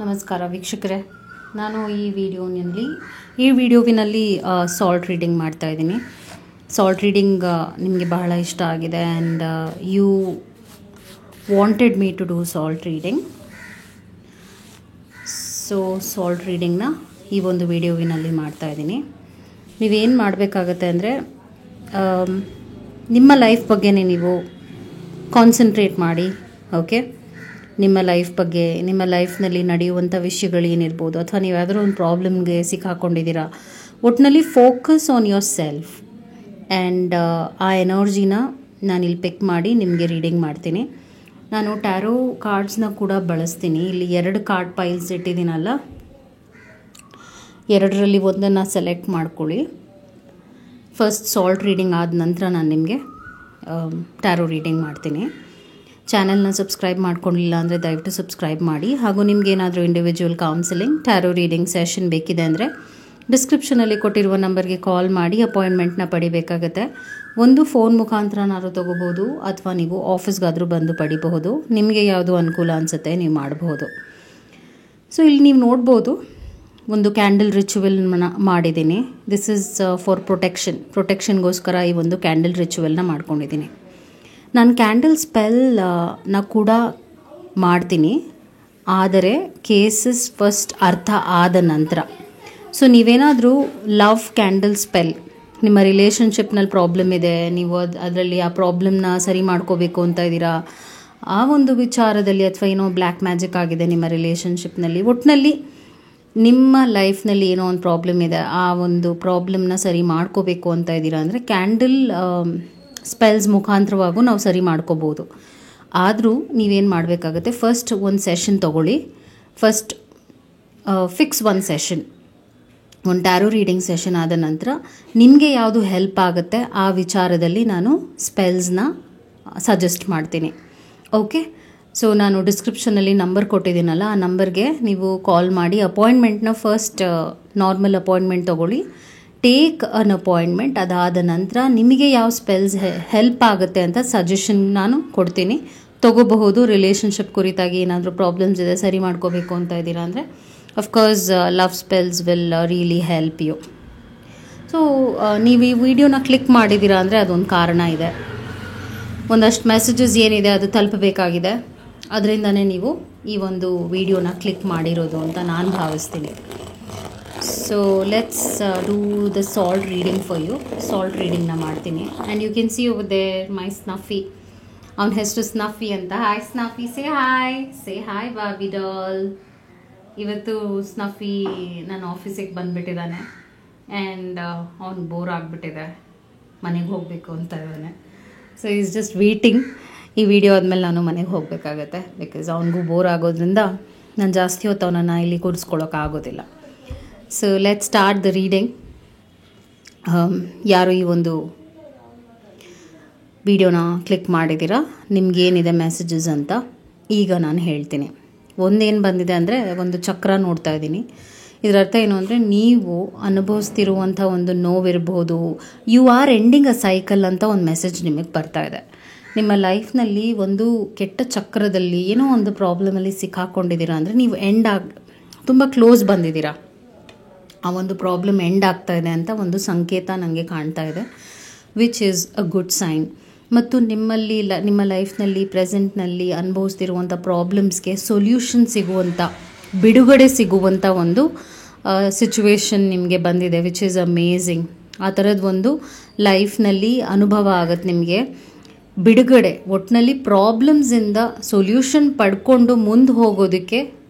ನಮಸ್ಕಾರ ವೀಕ್ಷಕರೇ, ನಾನು ಈ ವಿಡಿಯೋವಿನಲ್ಲಿ ಸಾಲ್ಟ್ ರೀಡಿಂಗ್ ಮಾಡ್ತಾ ಇದ್ದೀನಿ. ಸಾಲ್ಟ್ ರೀಡಿಂಗ್ ನಿಮಗೆ ಬಹಳ ಇಷ್ಟ ಆಗಿದೆ and you wanted me to do salt reading. So salt ರೀಡಿಂಗ್ನ ಈ ಒಂದು ವಿಡಿಯೋವಿನಲ್ಲಿ ಮಾಡ್ತಾ ಇದ್ದೀನಿ. ನೀವೇನು ಮಾಡಬೇಕಾಗತ್ತೆ ಅಂದರೆ ನಿಮ್ಮ ಲೈಫ್ ಬಗ್ಗೆನೇ ನೀವು ಕಾನ್ಸಂಟ್ರೇಟ್ ಮಾಡಿ. ಓಕೆ, ನಿಮ್ಮ ಲೈಫ್ ಬಗ್ಗೆ, ನಿಮ್ಮ ಲೈಫ್ನಲ್ಲಿ ನಡೆಯುವಂಥ ವಿಷಯಗಳೇನಿರ್ಬೋದು, ಅಥವಾ ನೀವು ಯಾವುದಾದ್ರೂ ಒಂದು ಪ್ರಾಬ್ಲಮ್ಗೆ ಸಿಕ್ಕಾಕೊಂಡಿದ್ದೀರಾ, ಒಟ್ಟಿನಲ್ಲಿ focus on your self and ಆ ಎನರ್ಜಿನ ನಾನಿಲ್ಲಿ ಪಿಕ್ ಮಾಡಿ ನಿಮಗೆ ರೀಡಿಂಗ್ ಮಾಡ್ತೀನಿ. ನಾನು ಟ್ಯಾರೋ ಕಾರ್ಡ್ಸ್ನ ಕೂಡ ಬಳಸ್ತೀನಿ. ಇಲ್ಲಿ 2 ಕಾರ್ಡ್ ಪೈಲ್ಸ್ ಇಟ್ಟಿದ್ದೀನಲ್ಲ, 2ರಲ್ಲಿ ಒಂದನ್ನು ಸೆಲೆಕ್ಟ್ ಮಾಡ್ಕೊಳ್ಳಿ. ಫಸ್ಟ್ ಸಾಲ್ಟ್ ರೀಡಿಂಗ್ ಆದ ನಂತರ ನಾನು ನಿಮಗೆ ಟ್ಯಾರೋ ರೀಡಿಂಗ್ ಮಾಡ್ತೀನಿ. ಚಾನಲ್ನ ಸಬ್ಸ್ಕ್ರೈಬ್ ಮಾಡ್ಕೊಂಡಿಲ್ಲ ಅಂದರೆ ದಯವಿಟ್ಟು ಸಬ್ಸ್ಕ್ರೈಬ್ ಮಾಡಿ. ಹಾಗೂ ನಿಮಗೇನಾದರೂ individual counselling, tarot reading session ಬೇಕಿದೆ ಅಂದರೆ ಡಿಸ್ಕ್ರಿಪ್ಷನಲ್ಲಿ ಕೊಟ್ಟಿರುವ ನಂಬರ್ಗೆ ಕಾಲ್ ಮಾಡಿ ಅಪಾಯಿಂಟ್ಮೆಂಟ್ನ ಪಡಿಬೇಕಾಗತ್ತೆ. ಒಂದು ಫೋನ್ ಮುಖಾಂತರನಾದ್ರೂ ತೊಗೋಬೋದು, ಅಥವಾ ನೀವು ಆಫೀಸ್ಗಾದರೂ ಬಂದು ಪಡಿಬಹುದು. ನಿಮಗೆ ಯಾವುದು ಅನುಕೂಲ ಅನಿಸುತ್ತೆ ನೀವು ಮಾಡಬಹುದು. ಸೊ ಇಲ್ಲಿ ನೀವು ನೋಡ್ಬೋದು, ಒಂದು ಕ್ಯಾಂಡಲ್ ರಿಚುವಲ್ ಮಾಡಿದ್ದೀನಿ. ದಿಸ್ ಈಸ್ ಫಾರ್ ಪ್ರೊಟೆಕ್ಷನ್ಗೋಸ್ಕರ ಈ ಒಂದು ಕ್ಯಾಂಡಲ್ ರಿಚುವಲ್ನ ಮಾಡ್ಕೊಂಡಿದ್ದೀನಿ. ನಾನು ಕ್ಯಾಂಡಲ್ ಸ್ಪೆಲ್ನ ಕೂಡ ಮಾಡ್ತೀನಿ, ಆದರೆ ಕೇಸಸ್ ಫಸ್ಟ್ ಅರ್ಥ ಆದ ನಂತರ. ಸೊ ನೀವೇನಾದರೂ ಲವ್ ಕ್ಯಾಂಡಲ್ ಸ್ಪೆಲ್, ನಿಮ್ಮ ರಿಲೇಷನ್ಶಿಪ್ನಲ್ಲಿ ಪ್ರಾಬ್ಲಮ್ ಇದೆ, ನೀವು ಅದರಲ್ಲಿ ಆ ಪ್ರಾಬ್ಲಮ್ನ ಸರಿ ಮಾಡ್ಕೋಬೇಕು ಅಂತ ಇದ್ದೀರಾ, ಆ ಒಂದು ವಿಚಾರದಲ್ಲಿ, ಅಥವಾ ಏನೋ ಬ್ಲ್ಯಾಕ್ ಮ್ಯಾಜಿಕ್ ಆಗಿದೆ ನಿಮ್ಮ ರಿಲೇಷನ್ಶಿಪ್ನಲ್ಲಿ, ಒಟ್ಟಿನಲ್ಲಿ ನಿಮ್ಮ ಲೈಫ್ನಲ್ಲಿ ಏನೋ ಒಂದು ಪ್ರಾಬ್ಲಮ್ ಇದೆ, ಆ ಒಂದು ಪ್ರಾಬ್ಲಮ್ನ ಸರಿ ಮಾಡ್ಕೋಬೇಕು ಅಂತ ಇದ್ದೀರಾ ಅಂದರೆ ಕ್ಯಾಂಡಲ್ ಸ್ಪೆಲ್ಸ್ ಮುಖಾಂತರವಾಗೂ ನಾವು ಸರಿ ಮಾಡ್ಕೋಬೋದು. ಆದರೂ ನೀವೇನು ಮಾಡಬೇಕಾಗತ್ತೆ, ಫಸ್ಟ್ ಒಂದು ಸೆಷನ್ ತೊಗೊಳ್ಳಿ. ಫಸ್ಟ್ ಫಿಕ್ಸ್ ಒಂದು ಸೆಷನ್, ಒಂದು ಟ್ಯಾರೋ ರೀಡಿಂಗ್ ಸೆಷನ್ ಆದ ನಂತರ ನಿಮಗೆ ಯಾವುದು ಹೆಲ್ಪ್ ಆಗುತ್ತೆ ಆ ವಿಚಾರದಲ್ಲಿ ನಾನು ಸ್ಪೆಲ್ಸ್ನ ಸಜೆಸ್ಟ್ ಮಾಡ್ತೀನಿ. ಓಕೆ, ಸೊ ನಾನು ಡಿಸ್ಕ್ರಿಪ್ಷನಲ್ಲಿ ನಂಬರ್ ಕೊಟ್ಟಿದ್ದೀನಲ್ಲ, ಆ ನಂಬರ್ಗೆ ನೀವು ಕಾಲ್ ಮಾಡಿ ಅಪಾಯಿಂಟ್ಮೆಂಟ್ನ ಫಸ್ಟ್ ನಾರ್ಮಲ್ ಅಪಾಯಿಂಟ್ಮೆಂಟ್ ತೊಗೊಳ್ಳಿ. ಟೇಕ್ ಅನ್ ಅಪಾಯಿಂಟ್ಮೆಂಟ್. ಅದಾದ ನಂತರ ನಿಮಗೆ ಯಾವ ಸ್ಪೆಲ್ಸ್ ಹೆಲ್ಪ್ ಆಗುತ್ತೆ ಅಂತ ಸಜೆಷನ್ ನಾನು ಕೊಡ್ತೀನಿ, ತೊಗೋಬಹುದು. ರಿಲೇಷನ್ಶಿಪ್ ಕುರಿತಾಗಿ ಏನಾದರೂ ಪ್ರಾಬ್ಲಮ್ಸ್ ಇದೆ, ಸರಿ ಮಾಡ್ಕೋಬೇಕು ಅಂತ ಇದ್ದೀರಾ ಅಂದರೆ of course love spells will really help you. So ನೀವು ಈ ವಿಡಿಯೋನ ಕ್ಲಿಕ್ ಮಾಡಿದ್ದೀರಾ ಅಂದರೆ ಅದೊಂದು ಕಾರಣ ಇದೆ. ಒಂದಷ್ಟು ಮೆಸೇಜಸ್ ಏನಿದೆ ಅದು ತಲುಪಬೇಕಾಗಿದೆ, ಅದರಿಂದನೇ ನೀವು ಈ ಒಂದು ವಿಡಿಯೋನ ಕ್ಲಿಕ್ ಮಾಡಿರೋದು ಅಂತ ನಾನು ಭಾವಿಸ್ತೀನಿ. So let's do the salt reading for you. Salt ರೀಡಿಂಗ್ನ ಮಾಡ್ತೀನಿ. And you can see over there my Snuffy. ಅವನ ಹೆಸರು ಸ್ನಫಿ ಅಂತ. Hi Snuffy, say hi Bobby doll. ಇವತ್ತು ಸ್ನಫಿ ನನ್ನ ಆಫೀಸಿಗೆ ಬಂದುಬಿಟ್ಟಿದ್ದಾನೆ ಆ್ಯಂಡ್ ಅವ್ನು ಬೋರ್ ಆಗಿಬಿಟ್ಟಿದೆ, ಮನೆಗೆ ಹೋಗಬೇಕು ಅಂತ ಇದ್ದಾನೆ. So is just waiting. ಈ ವಿಡಿಯೋ ಆದಮೇಲೆ ನಾನು ಮನೆಗೆ ಹೋಗಬೇಕಾಗತ್ತೆ, ಬಿಕಾಸ್ ಅವ್ನಿಗೂ ಬೋರ್ ಆಗೋದ್ರಿಂದ ನಾನು ಜಾಸ್ತಿ ಹೊತ್ತು ಅವನನ್ನು ಇಲ್ಲಿ ಕೂರಿಸ್ಕೊಳ್ಳೋಕ್ಕಾಗೋದಿಲ್ಲ. So let start the reading. ಯಾರು ಈ ಒಂದು ವಿಡಿಯೋನ ಕ್ಲಿಕ್ ಮಾಡಿದ್ದೀರಾ, ನಿಮಗೇನಿದೆ ಮೆಸೇಜಸ್ ಅಂತ ಈಗ ನಾನು ಹೇಳ್ತೀನಿ. ಒಂದೇನು ಬಂದಿದೆ ಅಂದರೆ, ಒಂದು ಚಕ್ರ ನೋಡ್ತಾ ಇದ್ದೀನಿ. ಇದರ ಅರ್ಥ ಏನು ಅಂದರೆ, ನೀವು ಅನುಭವಿಸ್ತಿರುವಂಥ ಒಂದು ನೋವಿರ್ಬೋದು, you are ending a cycle ಅಂತ ಒಂದು ಮೆಸೇಜ್ ನಿಮಗೆ ಬರ್ತಾ ಇದೆ. ನಿಮ್ಮ ಲೈಫ್ನಲ್ಲಿ ಒಂದು ಕೆಟ್ಟ ಚಕ್ರದಲ್ಲಿ ಏನೋ ಒಂದು ಪ್ರಾಬ್ಲಮಲ್ಲಿ ಸಿಕ್ಕಾಕೊಂಡಿದ್ದೀರಾ ಅಂದರೆ, ನೀವು ತುಂಬ ಕ್ಲೋಸ್ ಬಂದಿದ್ದೀರಾ, ಆ ಒಂದು ಪ್ರಾಬ್ಲಮ್ ಎಂಡ್ ಆಗ್ತಾ ಇದೆ ಅಂತ ಒಂದು ಸಂಕೇತ ನನಗೆ ಕಾಣ್ತಾ ಇದೆ, which is a good sign. ಮತ್ತು ನಿಮ್ಮ ಲೈಫ್ನಲ್ಲಿ ಪ್ರೆಸೆಂಟ್ನಲ್ಲಿ ಅನುಭವಿಸ್ತಿರುವಂಥ ಪ್ರಾಬ್ಲಮ್ಸ್ಗೆ ಸೊಲ್ಯೂಷನ್ ಸಿಗುವಂಥ, ಬಿಡುಗಡೆ ಸಿಗುವಂಥ ಒಂದು ಸಿಚುವೇಶನ್ ನಿಮಗೆ ಬಂದಿದೆ, ವಿಚ್ ಈಸ್ ಅಮೇಝಿಂಗ್. ಆ ಥರದ್ದು ಒಂದು ಲೈಫ್ನಲ್ಲಿ ಅನುಭವ ಆಗುತ್ತೆ ನಿಮಗೆ. ಬಿಡುಗಡೆ, ಒಟ್ಟಿನಲ್ಲಿ ಪ್ರಾಬ್ಲಮ್ಸಿಂದ ಸೊಲ್ಯೂಷನ್ ಪಡ್ಕೊಂಡು ಮುಂದೆ ಹೋಗೋದಕ್ಕೆ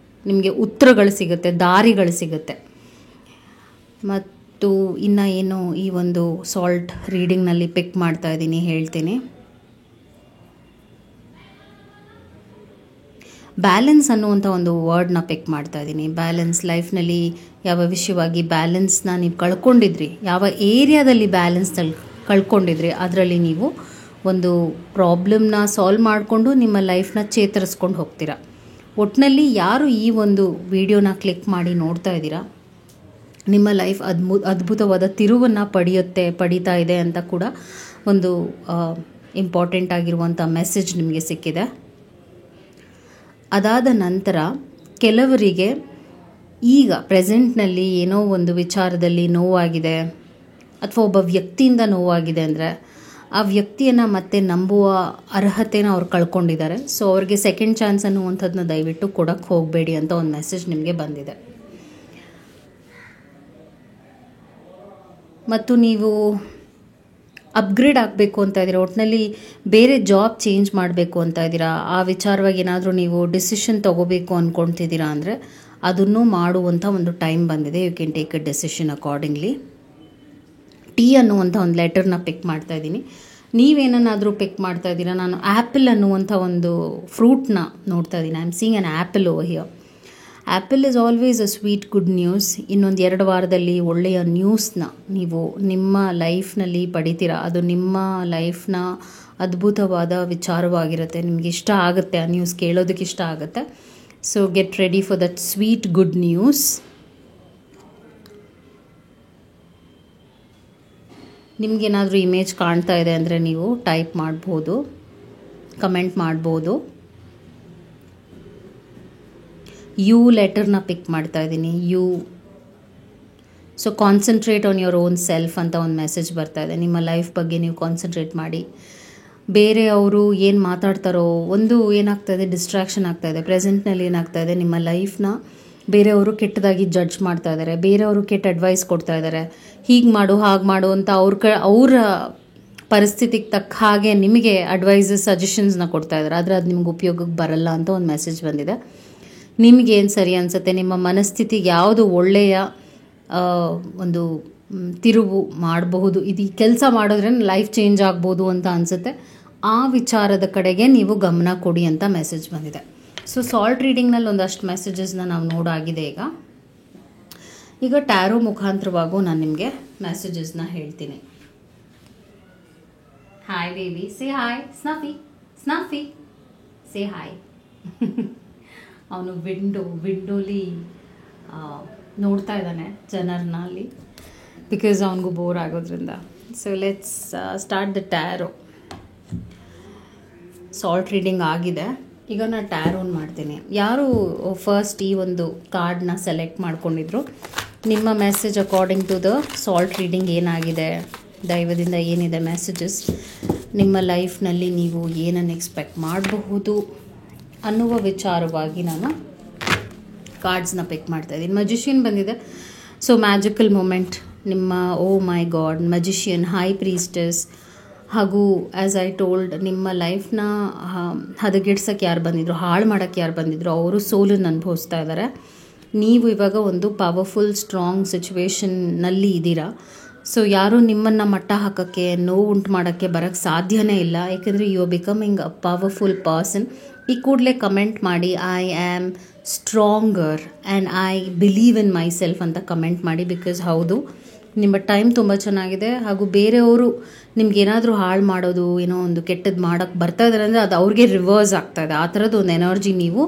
ನಿಮಗೆ ಉತ್ತರಗಳು ಸಿಗುತ್ತೆ, ದಾರಿಗಳು ಸಿಗುತ್ತೆ. ಮತ್ತು ಇನ್ನು ಏನು ಈ ಒಂದು ಸಾಲ್ಟ್ ರೀಡಿಂಗ್ನಲ್ಲಿ ಪಿಕ್ ಮಾಡ್ತಾ ಇದ್ದೀನಿ ಹೇಳ್ತೀನಿ. ಬ್ಯಾಲೆನ್ಸ್ ಅನ್ನುವಂಥ ಒಂದು ವರ್ಡ್ನ ಪಿಕ್ ಮಾಡ್ತಾ ಇದ್ದೀನಿ. ಬ್ಯಾಲೆನ್ಸ್, ಲೈಫ್ನಲ್ಲಿ ಯಾವ ವಿಷಯವಾಗಿ ಬ್ಯಾಲೆನ್ಸ್ನ ನೀವು ಕಳ್ಕೊಂಡಿದ್ರಿ, ಯಾವ ಏರಿಯಾದಲ್ಲಿ ಬ್ಯಾಲೆನ್ಸ್ ಕಳ್ಕೊಂಡಿದ್ರಿ, ಅದರಲ್ಲಿ ನೀವು ಒಂದು ಪ್ರಾಬ್ಲಮ್ನ ಸಾಲ್ವ್ ಮಾಡಿಕೊಂಡು ನಿಮ್ಮ ಲೈಫ್ನ ಚೇತರಿಸ್ಕೊಂಡು ಹೋಗ್ತೀರಾ. ಒಟ್ಟಿನಲ್ಲಿ ಯಾರು ಈ ಒಂದು ವಿಡಿಯೋನ ಕ್ಲಿಕ್ ಮಾಡಿ ನೋಡ್ತಾ ಇದ್ದೀರಾ, ನಿಮ್ಮ ಲೈಫ್ ಅದ್ಭುತವಾದ ತಿರುವನ್ನು ಪಡೀತಾ ಇದೆ ಅಂತ ಕೂಡ ಒಂದು ಇಂಪಾರ್ಟೆಂಟ್ ಆಗಿರುವಂಥ ಮೆಸೇಜ್ ನಿಮಗೆ ಸಿಕ್ಕಿದೆ. ಅದಾದ ನಂತರ ಕೆಲವರಿಗೆ ಈಗ ಪ್ರೆಸೆಂಟ್ನಲ್ಲಿ ಏನೋ ಒಂದು ವಿಚಾರದಲ್ಲಿ ನೋವಾಗಿದೆ ಅಥವಾ ಒಬ್ಬ ವ್ಯಕ್ತಿಯಿಂದ ನೋವಾಗಿದೆ ಅಂದರೆ ಆ ವ್ಯಕ್ತಿಯನ್ನು ಮತ್ತೆ ನಂಬುವ ಅರ್ಹತೆನ ಅವ್ರು ಕಳ್ಕೊಂಡಿದ್ದಾರೆ. ಸೊ ಅವ್ರಿಗೆ ಸೆಕೆಂಡ್ ಚಾನ್ಸ್ ಅನ್ನುವಂಥದ್ದನ್ನ ದಯವಿಟ್ಟು ಕೊಡೋಕ್ಕೆ ಹೋಗಬೇಡಿ ಅಂತ ಒಂದು ಮೆಸೇಜ್ ನಿಮಗೆ ಬಂದಿದೆ. ಮತ್ತು ನೀವು ಅಪ್ಗ್ರೇಡ್ ಆಗಬೇಕು ಅಂತ ಇದ್ದೀರಾ, ಒಟ್ಟಿನಲ್ಲಿ ಬೇರೆ ಜಾಬ್ ಚೇಂಜ್ ಮಾಡಬೇಕು ಅಂತ ಇದ್ದೀರಾ, ಆ ವಿಚಾರವಾಗಿ ಏನಾದರೂ ನೀವು ಡಿಸಿಷನ್ ತೊಗೋಬೇಕು ಅಂದ್ಕೊಳ್ತಿದ್ದೀರಾ ಅಂದರೆ ಅದನ್ನು ಮಾಡುವಂಥ ಒಂದು ಟೈಮ್ ಬಂದಿದೆ. You can take a decision accordingly. T ಅನ್ನುವಂಥ ಒಂದು ಲೆಟರ್ನ ಪಿಕ್ ಮಾಡ್ತಾ ಇದ್ದೀನಿ. ನೀವೇನಾದರೂ ಪಿಕ್ ಮಾಡ್ತಾ ಇದ್ದೀರಾ? ನಾನು ಆ್ಯಪಲ್ ಅನ್ನುವಂಥ ಒಂದು ಫ್ರೂಟ್ನ ನೋಡ್ತಾ ಇದ್ದೀನಿ. I am seeing an apple over here. Apple is always a sweet good news. ಇನ್ನೊಂದು 2 ವಾರದಲ್ಲಿ ಒಳ್ಳೆಯ ನ್ಯೂಸ್ನ ನೀವು ನಿಮ್ಮ ಲೈಫ್ನಲ್ಲಿ ಪಡಿತೀರಾ. ಅದು ನಿಮ್ಮ ಲೈಫ್ನ ಅದ್ಭುತವಾದ ವಿಚಾರವಾಗಿರುತ್ತೆ. ನಿಮಗೆ ಇಷ್ಟ ಆಗುತ್ತೆ, ಆ ನ್ಯೂಸ್ ಕೇಳೋದಕ್ಕೆ ಇಷ್ಟ ಆಗುತ್ತೆ. So get ready for that sweet good news. ನಿಮಗೇನಾದರೂ ಇಮೇಜ್ ಕಾಣ್ತಾ ಇದೆ ಅಂದರೆ ನೀವು ಟೈಪ್ ಮಾಡ್ಬೋದು, ಕಮೆಂಟ್ ಮಾಡ್ಬೋದು. ಯು ಲೆಟರ್ನ ಪಿಕ್ ಮಾಡ್ತಾ ಇದ್ದೀನಿ. You. So concentrate on your own self ಅಂತ ಒಂದು ಮೆಸೇಜ್ ಬರ್ತಾ ಇದೆ. ನಿಮ್ಮ ಲೈಫ್ ಬಗ್ಗೆ ನೀವು ಕಾನ್ಸಂಟ್ರೇಟ್ ಮಾಡಿ. ಬೇರೆಯವರು ಏನು ಮಾತಾಡ್ತಾರೋ, ಒಂದು ಏನಾಗ್ತಾಯಿದೆ, ಡಿಸ್ಟ್ರಾಕ್ಷನ್ ಆಗ್ತಾಯಿದೆ. ಪ್ರೆಸೆಂಟ್ನಲ್ಲಿ ಏನಾಗ್ತಾಯಿದೆ, ನಿಮ್ಮ ಲೈಫ್ನ ಬೇರೆಯವರು ಕೆಟ್ಟದಾಗಿ ಜಡ್ಜ್ ಮಾಡ್ತಾ ಇದ್ದಾರೆ, ಬೇರೆಯವರು ಕೆಟ್ಟ ಅಡ್ವೈಸ್ ಕೊಡ್ತಾ ಇದ್ದಾರೆ, ಹೀಗೆ ಮಾಡು ಹಾಗೆ ಮಾಡು ಅಂತ ಅವರ ಪರಿಸ್ಥಿತಿಗೆ ತಕ್ಕ ಹಾಗೆ ನಿಮಗೆ ಅಡ್ವೈಸಸ್ ಸಜೆಷನ್ಸ್ನ ಕೊಡ್ತಾ ಇದ್ದಾರೆ. ಆದರೆ ಅದು ನಿಮ್ಗೆ ಉಪಯೋಗಕ್ಕೆ ಬರಲ್ಲ ಅಂತ ಒಂದು ಮೆಸೇಜ್ ಬಂದಿದೆ. ನಿಮಗೇನು ಸರಿ ಅನಿಸುತ್ತೆ, ನಿಮ್ಮ ಮನಸ್ಥಿತಿಗೆ ಯಾವುದು ಒಳ್ಳೆಯ ಒಂದು ತಿರುವು ಮಾಡಬಹುದು, ಇದು ಈ ಕೆಲಸ ಮಾಡಿದ್ರೆ ಲೈಫ್ ಚೇಂಜ್ ಆಗ್ಬೋದು ಅಂತ ಅನಿಸುತ್ತೆ, ಆ ವಿಚಾರದ ಕಡೆಗೆ ನೀವು ಗಮನ ಕೊಡಿ ಅಂತ ಮೆಸೇಜ್ ಬಂದಿದೆ. ಸೊ ಸಾಲ್ಟ್ ರೀಡಿಂಗ್ನಲ್ಲಿ ಒಂದಷ್ಟು ಮೆಸೇಜಸ್ನ ನಾವು ನೋಡಾಗಿದೆ. ಈಗ ಟ್ಯಾರೋ ಮುಖಾಂತರವಾಗೂ ನಾನು ನಿಮಗೆ ಮೆಸೇಜಸ್ನ ಹೇಳ್ತೀನಿ. Hi baby, say hi. Snuffy say hi. ಅವನು ವಿಂಡೋಲಿ ನೋಡ್ತಾ ಇದ್ದಾನೆ ಜನರನ್ನ ಅಲ್ಲಿ, ಬಿಕಾಸ್ ಅವನಿಗೂ ಬೋರ್ ಆಗೋದ್ರಿಂದ. So let's start the tarot. Salt reading ಆಗಿದೆ. ಈಗ ನಾನು ಟ್ಯಾರೋನ್ ಮಾಡ್ತೀನಿ. ಯಾರು ಫಸ್ಟ್ ಈ ಒಂದು ಕಾರ್ಡ್ನ ಸೆಲೆಕ್ಟ್ ಮಾಡ್ಕೊಂಡಿದ್ರು, ನಿಮ್ಮ message according to the salt reading ಏನಾಗಿದೆ, ದೈವದಿಂದ ಏನಿದೆ ಮೆಸೇಜಸ್, ನಿಮ್ಮ ಲೈಫ್ನಲ್ಲಿ ನೀವು ಏನನ್ನು ಎಕ್ಸ್ಪೆಕ್ಟ್ ಮಾಡಬಹುದು ಅನ್ನುವ ವಿಚಾರವಾಗಿ ನಾನು ಕಾರ್ಡ್ಸ್ನ ಪಿಕ್ ಮಾಡ್ತಾಯಿದ್ದೀನಿ. ಮಜಿಷಿಯನ್ ಬಂದಿದೆ. ಸೊ ಮ್ಯಾಜಿಕಲ್ ಮೂಮೆಂಟ್, ನಿಮ್ಮ ಓ ಮೈ ಗಾಡ್, ಮಜಿಷಿಯನ್, ಹೈ ಪ್ರೀಸ್ಟಸ್, ಹಾಗೂ ಆ್ಯಸ್ ಐ ಟೋಲ್ಡ್, ನಿಮ್ಮ ಲೈಫ್ನ ಹದಗೆಡ್ಸೋಕ್ಕೆ ಯಾರು ಬಂದಿದ್ರು, ಹಾಳು ಮಾಡೋಕ್ಕೆ ಯಾರು ಬಂದಿದ್ರು, ಅವರು ಸೋಲನ್ನು ಅನುಭವಿಸ್ತಾ ಇದ್ದಾರೆ. ನೀವು ಇವಾಗ ಒಂದು ಪವರ್ಫುಲ್ ಸ್ಟ್ರಾಂಗ್ ಸಿಚುವೇಶನ್ನಲ್ಲಿ ಇದ್ದೀರಾ. ಸೊ ಯಾರೂ ನಿಮ್ಮನ್ನು ಮಟ್ಟ ಹಾಕೋಕ್ಕೆ, ನೋವು ಉಂಟು ಮಾಡೋಕ್ಕೆ ಬರೋಕ್ಕೆ ಸಾಧ್ಯನೇ ಇಲ್ಲ. ಯಾಕೆಂದರೆ you are becoming a powerful person. ಈ ಕೂಡಲೇ ಕಮೆಂಟ್ ಮಾಡಿ, I am stronger and I believe in my self ಅಂತ ಕಮೆಂಟ್ ಮಾಡಿ. ಬಿಕಾಸ್ ಹೌದು, ನಿಮ್ಮ ಟೈಮ್ ತುಂಬ ಚೆನ್ನಾಗಿದೆ. ಹಾಗೂ ಬೇರೆಯವರು ನಿಮ್ಗೇನಾದರೂ ಹಾಳು ಮಾಡೋದು, ಏನೋ ಒಂದು ಕೆಟ್ಟದ್ದು ಮಾಡೋಕ್ಕೆ ಬರ್ತಾ ಇದ್ದಾರೆ ಅಂದರೆ ಅದು ಅವ್ರಿಗೆ ರಿವರ್ಸ್ ಆಗ್ತಾಯಿದೆ. ಆ ಥರದ್ದು ಒಂದು ಎನರ್ಜಿ ನೀವು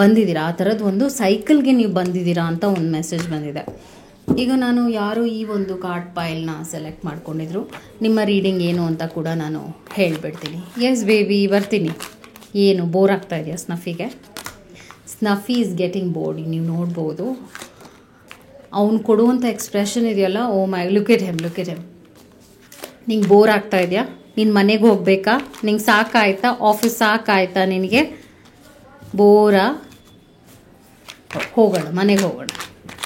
ಬಂದಿದ್ದೀರಾ, ಆ ಥರದ್ದು ಒಂದು ಸೈಕಲ್ಗೆ ನೀವು ಬಂದಿದ್ದೀರಾ ಅಂತ ಒಂದು ಮೆಸೇಜ್ ಬಂದಿದೆ. ಈಗ ನಾನು ಯಾರು ಈ ಒಂದು ಕಾರ್ಡ್ ಪೈಲ್ನ ಸೆಲೆಕ್ಟ್ ಮಾಡ್ಕೊಂಡಿದ್ರು, ನಿಮ್ಮ ರೀಡಿಂಗ್ ಏನು ಅಂತ ಕೂಡ ನಾನು ಹೇಳಿಬಿಡ್ತೀನಿ. ಎಸ್ ಬೇಬಿ, ಬರ್ತೀನಿ. ಏನು ಬೋರ್ ಆಗ್ತಾ ಇದೆಯಾ ಸ್ನಫಿಗೆ? ಸ್ನಫಿ ಈಸ್ ಗೆಟಿಂಗ್ ಬೋರ್ಡ್. ನೀವು ನೋಡ್ಬೋದು ಅವ್ನು ಕೊಡುವಂಥ ಎಕ್ಸ್ಪ್ರೆಷನ್ ಇದೆಯಲ್ಲ, ಓ ಮೈ, ಲುಕ್ ಎಟ್ ಹೆಮ್. ನಿಂಗೆ ಬೋರ್ ಆಗ್ತಾ ಇದೆಯಾ? ನಿನ್ನ ಮನೆಗೆ ಹೋಗ್ಬೇಕಾ? ನಿಂಗೆ ಸಾಕಾಯ್ತಾ? ಆಫೀಸ್ ಸಾಕಾಯ್ತಾ ನಿನಗೆ? ಬೋರಾ? ಹೋಗೋಣ, ಮನೆಗೆ ಹೋಗೋಣ.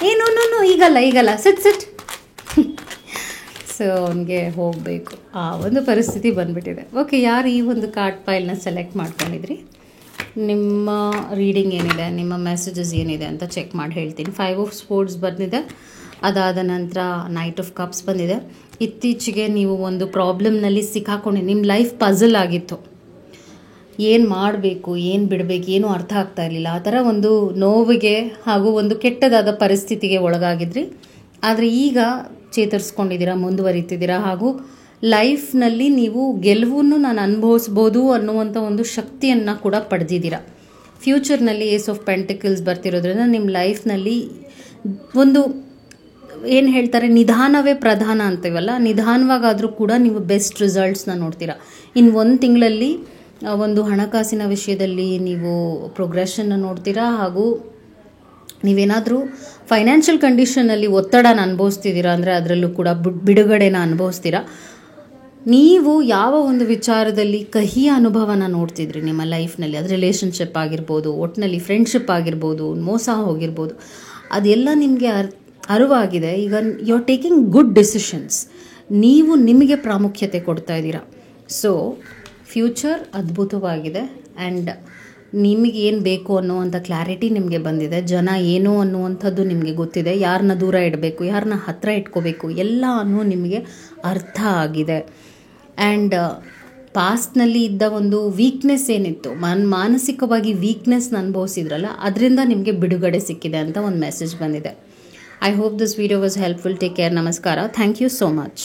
ಏನೋ ಈಗಲ್ಲ ಸಿಟ್. ಸೊ ಅವನಿಗೆ ಹೋಗಬೇಕು, ಆ ಒಂದು ಪರಿಸ್ಥಿತಿ ಬಂದುಬಿಟ್ಟಿದೆ. ಓಕೆ, ಯಾರು ಈ ಒಂದು ಕಾರ್ಡ್ ಫೈಲ್ನ ಸೆಲೆಕ್ಟ್ ಮಾಡ್ಕೊಂಡಿದ್ರಿ, ನಿಮ್ಮ ರೀಡಿಂಗ್ ಏನಿದೆ, ನಿಮ್ಮ ಮೆಸೇಜಸ್ ಏನಿದೆ ಅಂತ ಚೆಕ್ ಮಾಡಿ ಹೇಳ್ತೀನಿ. 5 ಆಫ್ ಸ್ಪೋರ್ಟ್ಸ್ ಬಂದಿದೆ. ಅದಾದ ನಂತರ ನೈಟ್ ಆಫ್ ಕಪ್ಸ್ ಬಂದಿದೆ. ಇತ್ತೀಚೆಗೆ ನೀವು ಒಂದು ಪ್ರಾಬ್ಲಮ್ನಲ್ಲಿ ಸಿಕ್ಕಾಕೊಂಡು ನಿಮ್ಮ ಲೈಫ್ ಪಝಲ್ ಆಗಿತ್ತು. ಏನು ಮಾಡಬೇಕು, ಏನು ಬಿಡಬೇಕು, ಏನೂ ಅರ್ಥ ಆಗ್ತಾ ಇರಲಿಲ್ಲ. ಆ ಥರ ಒಂದು ನೋವಿಗೆ ಹಾಗೂ ಒಂದು ಕೆಟ್ಟದಾದ ಪರಿಸ್ಥಿತಿಗೆ ಒಳಗಾಗಿದ್ರಿ. ಆದರೆ ಈಗ ಚೇತರಿಸ್ಕೊಂಡಿದ್ದೀರಾ, ಮುಂದುವರಿತಿದ್ದೀರಾ, ಹಾಗೂ ಲೈಫ್ನಲ್ಲಿ ನೀವು ಗೆಲುವನ್ನು ನಾನು ಅನುಭವಿಸ್ಬೋದು ಅನ್ನುವಂಥ ಒಂದು ಶಕ್ತಿಯನ್ನು ಕೂಡ ಪಡೆದಿದ್ದೀರಾ. ಫ್ಯೂಚರ್ನಲ್ಲಿ ಏಸ್ ಆಫ್ ಪೆಂಟಿಕಲ್ಸ್ ಬರ್ತಿರೋದ್ರಿಂದ ನಿಮ್ಮ ಲೈಫ್ನಲ್ಲಿ ಒಂದು ಏನು ಹೇಳ್ತಾರೆ, ನಿಧಾನವೇ ಪ್ರಧಾನ ಅಂತೀವಲ್ಲ, ನಿಧಾನವಾಗಾದರೂ ಕೂಡ ನೀವು ಬೆಸ್ಟ್ ರಿಸಲ್ಟ್ಸ್ನ ನೋಡ್ತೀರಾ. ಇನ್ನು 1 ತಿಂಗಳಲ್ಲಿ ಒಂದು ಹಣಕಾಸಿನ ವಿಷಯದಲ್ಲಿ ನೀವು ಪ್ರೋಗ್ರೆಷನ್ನ ನೋಡ್ತೀರಾ, ಹಾಗೂ ನೀವೇನಾದರೂ ಫೈನಾನ್ಷಿಯಲ್ ಕಂಡೀಷನಲ್ಲಿ ಒತ್ತಡನ ಅನುಭವಿಸ್ತಿದ್ದೀರಾ ಅಂದರೆ ಅದರಲ್ಲೂ ಕೂಡ ಬಿಡುಗಡೆನ ಅನುಭವಿಸ್ತೀರಾ. ನೀವು ಯಾವ ಒಂದು ವಿಚಾರದಲ್ಲಿ ಕಹಿಯ ಅನುಭವನ ನೋಡ್ತಿದ್ರಿ ನಿಮ್ಮ ಲೈಫ್ನಲ್ಲಿ, ಅದು ರಿಲೇಷನ್ಶಿಪ್ ಆಗಿರ್ಬೋದು, ಒಟ್ಟಿನಲ್ಲಿ ಫ್ರೆಂಡ್ಶಿಪ್ ಆಗಿರ್ಬೋದು, ಮೋಸ ಹೋಗಿರ್ಬೋದು, ಅದೆಲ್ಲ ನಿಮಗೆ ಅರಿವಾಗಿದೆ. ಈಗ you are taking good decisions, ನೀವು ನಿಮಗೆ ಪ್ರಾಮುಖ್ಯತೆ ಕೊಡ್ತಾ ಇದ್ದೀರಾ. ಸೊ ಫ್ಯೂಚರ್ ಅದ್ಭುತವಾಗಿದೆ ಆ್ಯಂಡ್ ನಿಮಗೆ ಏನು ಬೇಕು ಅನ್ನುವಂಥ ಕ್ಲಾರಿಟಿ ನಿಮಗೆ ಬಂದಿದೆ. ಜನ ಏನು ಅನ್ನುವಂಥದ್ದು ನಿಮಗೆ ಗೊತ್ತಿದೆ. ಯಾರನ್ನ ದೂರ ಇಡಬೇಕು, ಯಾರನ್ನ ಹತ್ತಿರ ಇಟ್ಕೋಬೇಕು, ಎಲ್ಲನೂ ನಿಮಗೆ ಅರ್ಥ ಆಗಿದೆ. ಆ್ಯಂಡ್ ಪಾಸ್ಟ್ನಲ್ಲಿ ಇದ್ದ ಒಂದು ವೀಕ್ನೆಸ್ ಏನಿತ್ತು, ಮಾನಸಿಕವಾಗಿ ವೀಕ್ನೆಸ್ನ ಅನುಭವಿಸಿದ್ರಲ್ಲ, ಅದರಿಂದ ನಿಮಗೆ ಬಿಡುಗಡೆ ಸಿಕ್ಕಿದೆ ಅಂತ ಒಂದು ಮೆಸೇಜ್ ಬಂದಿದೆ. I hope this video was helpful. Take care. ನಮಸ್ಕಾರ. Thank you so much.